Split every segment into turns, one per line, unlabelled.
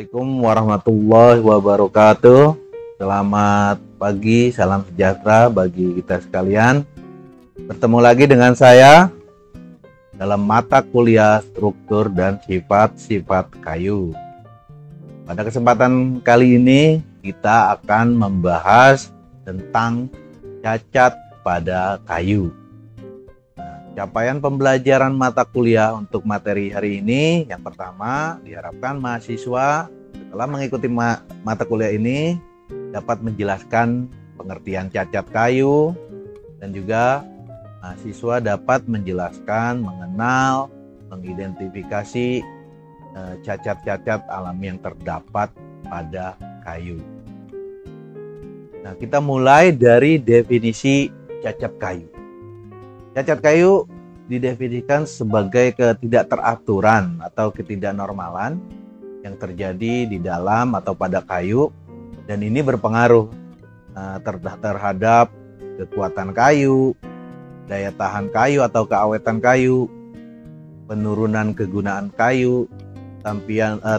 Assalamualaikum warahmatullahi wabarakatuh. Selamat pagi, salam sejahtera bagi kita sekalian. Bertemu lagi dengan saya dalam mata kuliah struktur dan sifat-sifat kayu. Pada kesempatan kali ini kita akan membahas tentang cacat pada kayu. Capaian pembelajaran mata kuliah untuk materi hari ini, yang pertama diharapkan mahasiswa setelah mengikuti mata kuliah ini dapat menjelaskan pengertian cacat kayu, dan juga mahasiswa dapat menjelaskan, mengenal, mengidentifikasi cacat-cacat alami yang terdapat pada kayu. Nah, kita mulai dari definisi cacat kayu. Cacat kayu didefinisikan sebagai ketidakteraturan atau ketidaknormalan yang terjadi di dalam atau pada kayu, dan ini berpengaruh terhadap kekuatan kayu, daya tahan kayu atau keawetan kayu, penurunan kegunaan kayu,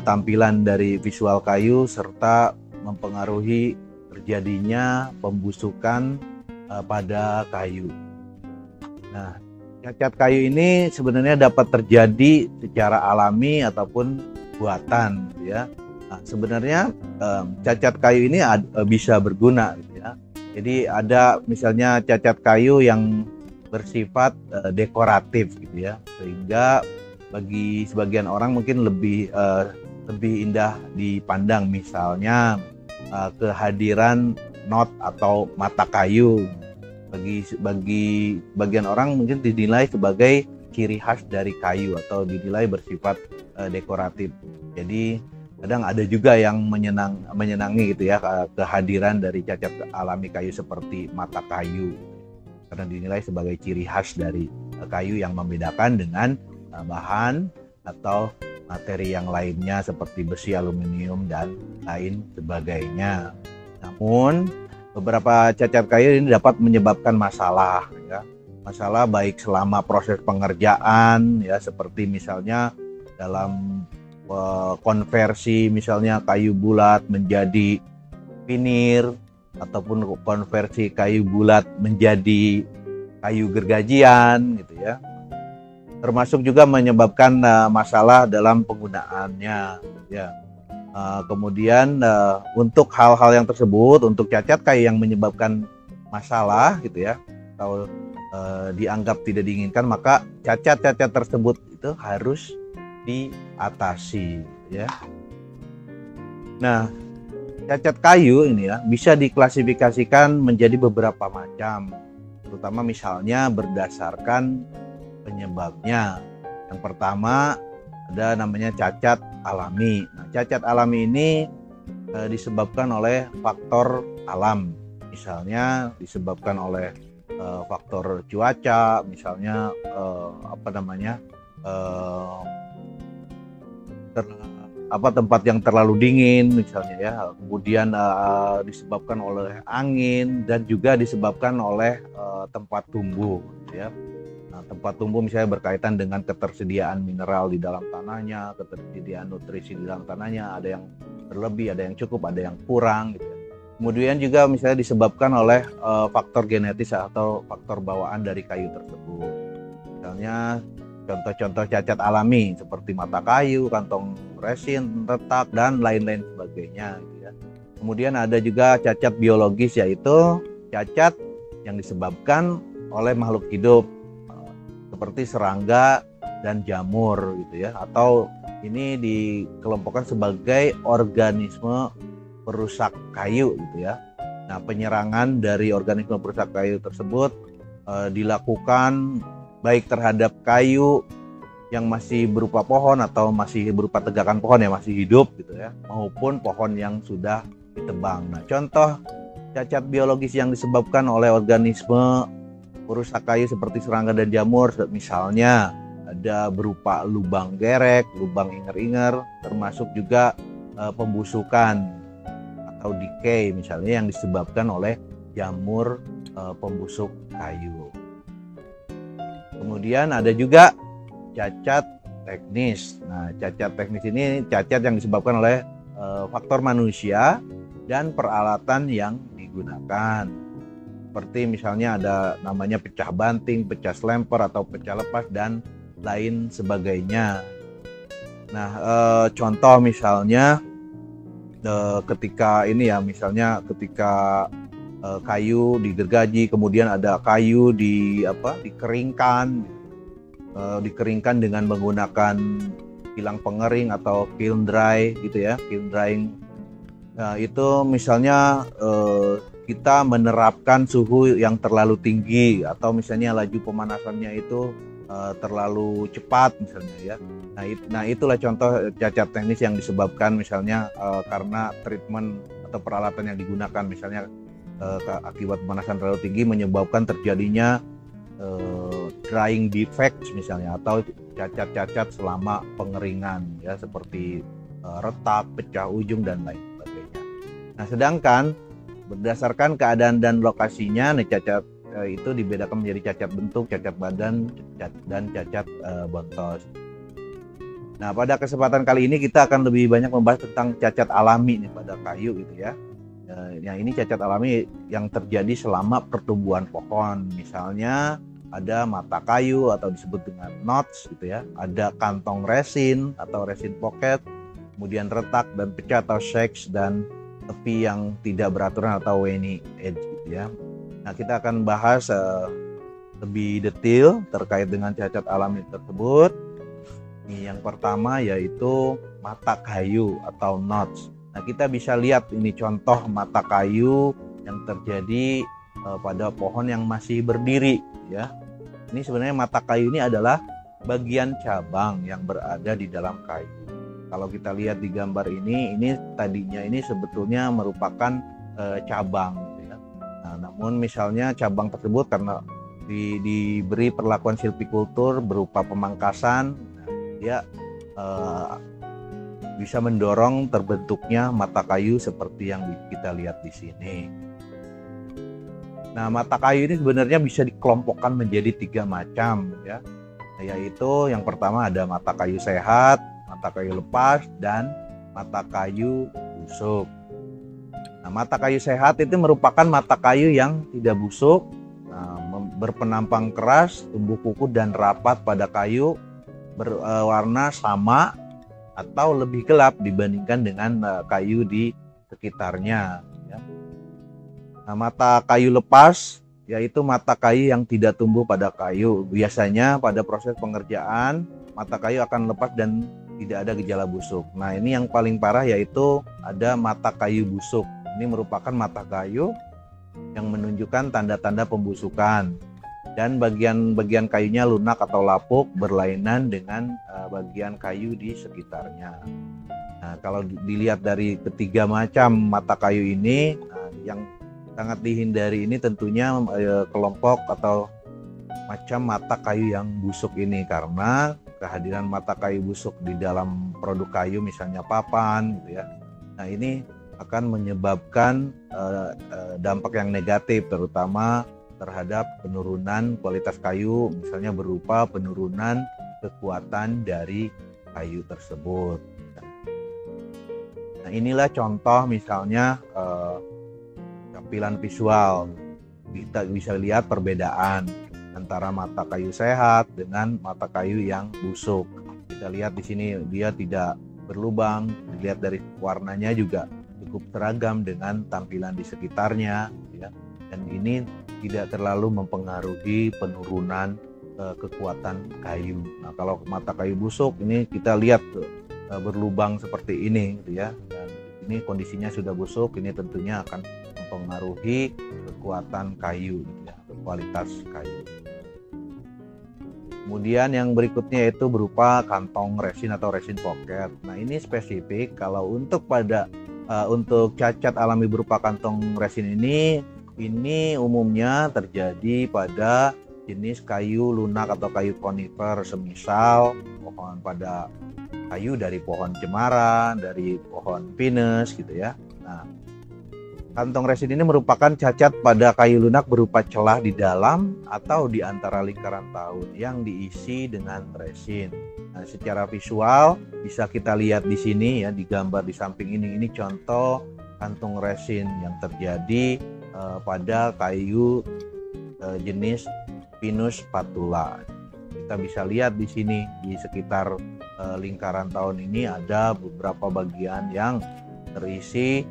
tampilan dari visual kayu, serta mempengaruhi terjadinya pembusukan pada kayu. Nah, cacat kayu ini sebenarnya dapat terjadi secara alami ataupun buatan, gitu ya. Nah, sebenarnya cacat kayu ini bisa berguna, gitu ya. Jadi ada misalnya cacat kayu yang bersifat dekoratif, gitu ya, sehingga bagi sebagian orang mungkin lebih indah dipandang, misalnya kehadiran knot atau mata kayu. Bagi bagian orang mungkin dinilai sebagai ciri khas dari kayu atau dinilai bersifat dekoratif. Jadi kadang ada juga yang menyenangi gitu ya kehadiran dari cacat alami kayu seperti mata kayu, karena dinilai sebagai ciri khas dari kayu yang membedakan dengan bahan atau materi yang lainnya seperti besi, aluminium, dan lain sebagainya. Namun beberapa cacat kayu ini dapat menyebabkan masalah, ya. Masalah baik selama proses pengerjaan, ya, seperti misalnya dalam konversi misalnya kayu bulat menjadi vinir, ataupun konversi kayu bulat menjadi kayu gergajian, gitu ya. Termasuk juga menyebabkan masalah dalam penggunaannya, ya. Kemudian untuk hal-hal yang tersebut, untuk cacat kayu yang menyebabkan masalah, gitu ya, atau dianggap tidak diinginkan, maka cacat-cacat tersebut itu harus diatasi, ya. Nah, cacat kayu ini ya bisa diklasifikasikan menjadi beberapa macam, terutama misalnya berdasarkan penyebabnya. Yang pertama ada namanya cacat alami. Nah, cacat alami ini disebabkan oleh faktor alam, misalnya disebabkan oleh faktor cuaca, misalnya tempat yang terlalu dingin misalnya, ya. Kemudian disebabkan oleh angin, dan juga disebabkan oleh tempat tumbuh, ya. Nah, tempat tumbuh misalnya berkaitan dengan ketersediaan mineral di dalam tanahnya, ketersediaan nutrisi di dalam tanahnya, ada yang berlebih, ada yang cukup, ada yang kurang, gitu. Kemudian juga misalnya disebabkan oleh faktor genetis atau faktor bawaan dari kayu tersebut. Misalnya contoh-contoh cacat alami seperti mata kayu, kantong resin, retak, dan lain-lain sebagainya, gitu ya. Kemudian ada juga cacat biologis, yaitu cacat yang disebabkan oleh makhluk hidup seperti serangga dan jamur, gitu ya, atau ini dikelompokkan sebagai organisme perusak kayu, gitu ya. Nah, penyerangan dari organisme perusak kayu tersebut dilakukan baik terhadap kayu yang masih berupa pohon atau masih berupa tegakan pohon yang masih hidup, gitu ya, maupun pohon yang sudah ditebang. Nah, contoh cacat biologis yang disebabkan oleh organisme perusak kayu seperti serangga dan jamur, misalnya ada berupa lubang gerek, lubang inger-inger, termasuk juga pembusukan atau decay misalnya yang disebabkan oleh jamur pembusuk kayu. Kemudian ada juga cacat teknis. Nah, cacat teknis ini cacat yang disebabkan oleh faktor manusia dan peralatan yang digunakan. Seperti misalnya ada namanya pecah banting, pecah slemper atau pecah lepas dan lain sebagainya. Nah, contoh misalnya ketika ini ya, misalnya ketika kayu digergaji, kemudian ada kayu dikeringkan dengan menggunakan kilang pengering atau kiln dry gitu ya, kiln drying. Nah, itu misalnya kita menerapkan suhu yang terlalu tinggi atau misalnya laju pemanasannya itu terlalu cepat misalnya ya. Nah, itulah contoh cacat teknis yang disebabkan misalnya karena treatment atau peralatan yang digunakan, misalnya akibat pemanasan terlalu tinggi menyebabkan terjadinya drying defects misalnya, atau cacat-cacat selama pengeringan ya, seperti retak, pecah ujung dan lain sebagainya. Nah, sedangkan berdasarkan keadaan dan lokasinya, cacat itu dibedakan menjadi cacat bentuk, cacat badan, dan cacat bontos. Nah, pada kesempatan kali ini kita akan lebih banyak membahas tentang cacat alami nih pada kayu gitu ya. Yang ini cacat alami yang terjadi selama pertumbuhan pohon. Misalnya ada mata kayu atau disebut dengan knots gitu ya. Ada kantong resin atau resin pocket, kemudian retak dan pecah atau shakes, dan tepi yang tidak beraturan atau veiny edge gitu ya. Nah, kita akan bahas lebih detail terkait dengan cacat alami tersebut. Yang pertama yaitu mata kayu atau knots. Nah, kita bisa lihat ini contoh mata kayu yang terjadi pada pohon yang masih berdiri ya. Ini sebenarnya mata kayu ini adalah bagian cabang yang berada di dalam kayu. Kalau kita lihat di gambar ini tadinya ini sebetulnya merupakan cabang gitu ya. Nah, namun misalnya cabang tersebut karena diberi perlakuan silvikultur berupa pemangkasan, dia bisa mendorong terbentuknya mata kayu seperti yang kita lihat di sini. Nah, mata kayu ini sebenarnya bisa dikelompokkan menjadi 3 macam ya, yaitu yang pertama ada mata kayu sehat, mata kayu lepas, dan mata kayu busuk. Nah, mata kayu sehat itu merupakan mata kayu yang tidak busuk, berpenampang keras, tumbuh kuku dan rapat pada kayu, berwarna sama atau lebih gelap dibandingkan dengan kayu di sekitarnya ya. Nah, mata kayu lepas yaitu mata kayu yang tidak tumbuh pada kayu. Biasanya pada proses pengerjaan mata kayu akan lepas dan tidak ada gejala busuk. Nah, ini yang paling parah yaitu ada mata kayu busuk. Ini merupakan mata kayu yang menunjukkan tanda-tanda pembusukan, dan bagian-bagian kayunya lunak atau lapuk berlainan dengan bagian kayu di sekitarnya. Nah, kalau dilihat dari ketiga macam mata kayu ini, yang sangat dihindari ini tentunya kelompok atau macam mata kayu yang busuk ini, karena kehadiran mata kayu busuk di dalam produk kayu misalnya papan gitu ya. Nah, ini akan menyebabkan dampak yang negatif, terutama terhadap penurunan kualitas kayu, misalnya berupa penurunan kekuatan dari kayu tersebut. Nah, inilah contoh misalnya tampilan visual. Kita bisa lihat perbedaan antara mata kayu sehat dengan mata kayu yang busuk. Kita lihat di sini dia tidak berlubang, dilihat dari warnanya juga cukup seragam dengan tampilan di sekitarnya ya. Dan ini tidak terlalu mempengaruhi penurunan kekuatan kayu. Nah, kalau mata kayu busuk ini kita lihat berlubang seperti ini gitu ya. Dan ini kondisinya sudah busuk, ini tentunya akan mempengaruhi kekuatan kayu gitu ya, kualitas kayu. Kemudian yang berikutnya itu berupa kantong resin atau resin pocket. Nah, ini spesifik kalau untuk untuk cacat alami berupa kantong resin ini umumnya terjadi pada jenis kayu lunak atau kayu konifer, semisal pada kayu dari pohon cemara, dari pohon pinus gitu ya. Nah, Kantong resin ini merupakan cacat pada kayu lunak berupa celah di dalam atau di antara lingkaran tahun yang diisi dengan resin. Nah, secara visual bisa kita lihat di sini ya, di gambar di samping ini. Ini contoh kantung resin yang terjadi pada kayu jenis Pinus spatula. Kita bisa lihat di sini di sekitar lingkaran tahun ini ada beberapa bagian yang terisi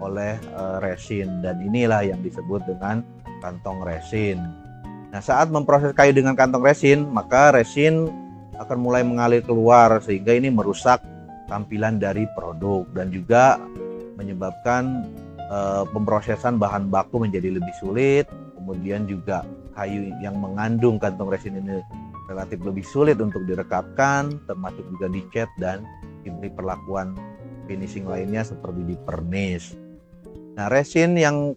oleh resin, dan inilah yang disebut dengan kantong resin. Nah, saat memproses kayu dengan kantong resin, maka resin akan mulai mengalir keluar sehingga ini merusak tampilan dari produk dan juga menyebabkan pemrosesan bahan baku menjadi lebih sulit. Kemudian juga kayu yang mengandung kantong resin ini relatif lebih sulit untuk direkatkan, termasuk juga dicat dan diberi perlakuan finishing lainnya seperti di pernis. Nah, resin yang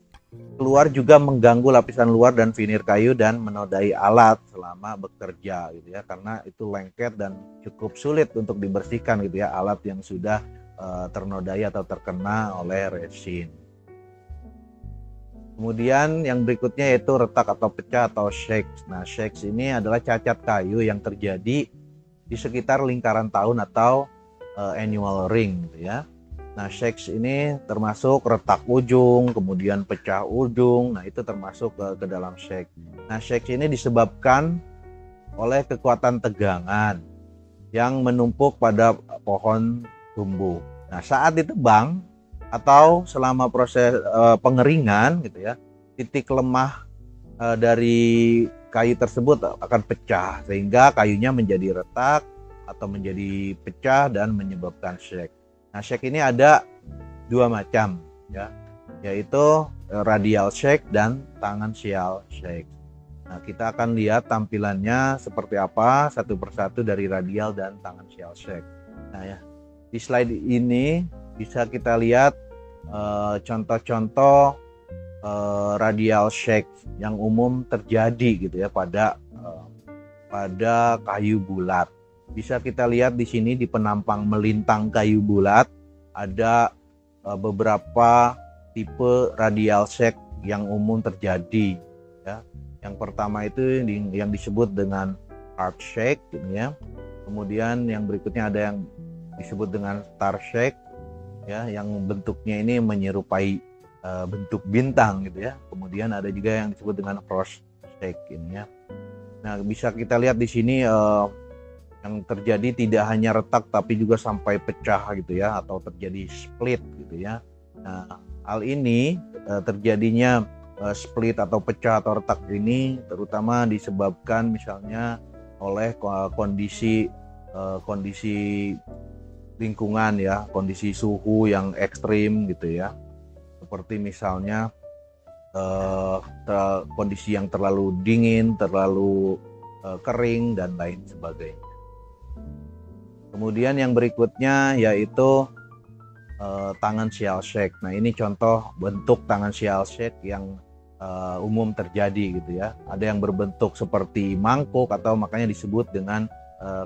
keluar juga mengganggu lapisan luar dan vinir kayu dan menodai alat selama bekerja gitu ya, karena itu lengket dan cukup sulit untuk dibersihkan gitu ya, alat yang sudah ternodai atau terkena oleh resin. Kemudian yang berikutnya yaitu retak atau pecah atau shakes. Nah, shakes ini adalah cacat kayu yang terjadi di sekitar lingkaran tahun atau annual ring gitu ya. Nah, shakes ini termasuk retak ujung, kemudian pecah ujung. Nah, itu termasuk ke dalam shake. Nah, shakes ini disebabkan oleh kekuatan tegangan yang menumpuk pada pohon tumbuh. Nah, saat ditebang atau selama proses pengeringan gitu ya, titik lemah dari kayu tersebut akan pecah sehingga kayunya menjadi retak atau menjadi pecah dan menyebabkan shake. Nah, shake ini ada dua macam ya, yaitu radial shake dan tangential shake. Nah, kita akan lihat tampilannya seperti apa satu persatu dari radial dan tangential shake. Nah ya, di slide ini bisa kita lihat contoh-contoh radial shake yang umum terjadi gitu ya pada kayu bulat. Bisa kita lihat di sini di penampang melintang kayu bulat ada beberapa tipe radial shake yang umum terjadi ya. Yang pertama itu yang disebut dengan arc shake gitu ya. Kemudian yang berikutnya ada yang disebut dengan star shake ya, yang bentuknya ini menyerupai bentuk bintang gitu ya. Kemudian ada juga yang disebut dengan frost shake ini ya. Nah, bisa kita lihat di sini yang terjadi tidak hanya retak tapi juga sampai pecah gitu ya, atau terjadi split gitu ya. Nah, hal ini terjadinya split atau pecah atau retak ini terutama disebabkan misalnya oleh kondisi lingkungan ya, kondisi suhu yang ekstrim gitu ya, seperti misalnya kondisi yang terlalu dingin, terlalu kering dan lain sebagainya. Kemudian yang berikutnya yaitu tangential shake. Nah, ini contoh bentuk tangential shake yang umum terjadi gitu ya. Ada yang berbentuk seperti mangkuk atau makanya disebut dengan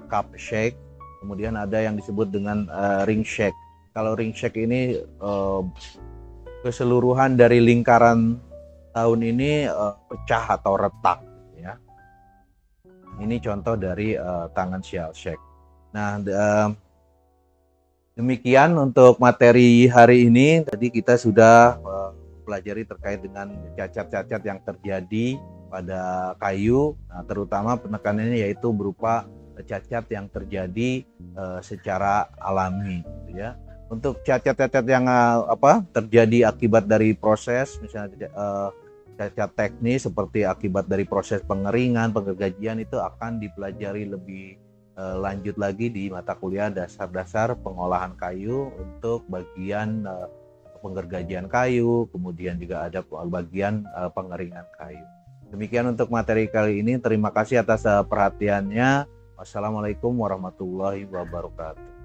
cup shake. Kemudian ada yang disebut dengan ring shake. Kalau ring shake ini keseluruhan dari lingkaran tahun ini pecah atau retak gitu ya. Ini contoh dari tangential shake. Nah, demikian untuk materi hari ini. Tadi kita sudah pelajari terkait dengan cacat-cacat yang terjadi pada kayu. Nah, terutama penekanannya yaitu berupa cacat yang terjadi secara alami, gitu ya. Untuk cacat-cacat yang terjadi akibat dari proses, misalnya cacat teknis seperti akibat dari proses pengeringan, penggergajian, itu akan dipelajari lebih lanjut lagi di mata kuliah dasar-dasar pengolahan kayu untuk bagian penggergajian kayu, kemudian juga ada bagian pengeringan kayu. Demikian untuk materi kali ini. Terima kasih atas perhatiannya. Wassalamualaikum warahmatullahi wabarakatuh.